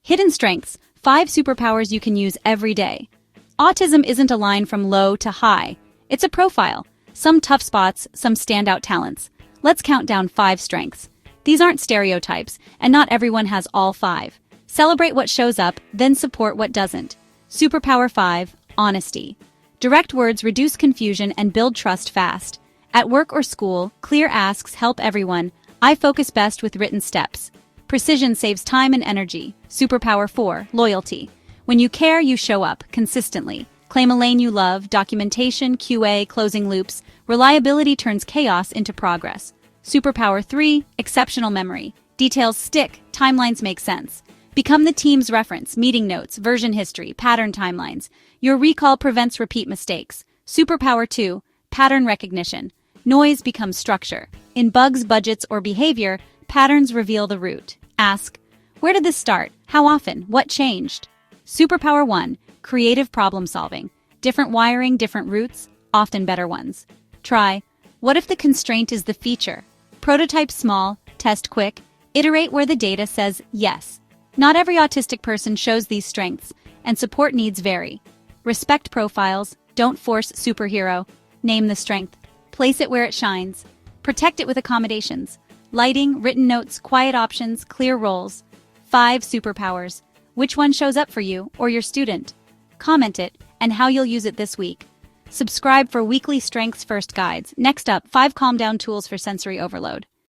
Hidden strengths, 5 superpowers you can use every day. Autism isn't a line from low to high. It's a profile. Some tough spots, some standout talents. Let's count down 5 strengths. These aren't stereotypes, and not everyone has all 5. Celebrate what shows up, then support what doesn't. Superpower 5, honesty. Direct words reduce confusion and build trust fast. At work or school, clear asks help everyone. I focus best with written steps. Precision saves time and energy. Superpower 4, loyalty. When you care, you show up, consistently. Claim a lane you love, documentation, QA, closing loops. Reliability turns chaos into progress. Superpower 3, exceptional memory. Details stick, timelines make sense. Become the team's reference, meeting notes, version history, pattern timelines. Your recall prevents repeat mistakes. Superpower 2, pattern recognition. Noise becomes structure. In bugs, budgets, or behavior, patterns reveal the root. Ask, where did this start? How often? What changed? Superpower 1, creative problem solving. Different wiring, different roots, often better ones. Try, what if the constraint is the feature? Prototype small, test quick, iterate where the data says yes. Not every autistic person shows these strengths, and support needs vary. Respect profiles, don't force superhero. Name the strength. Place it where it shines. Protect it with accommodations. Lighting, written notes, quiet options, clear roles. 5 superpowers. Which one shows up for you or your student? Comment it and how you'll use it this week. Subscribe for weekly Strengths First guides. Next up, 5 calm down tools for sensory overload.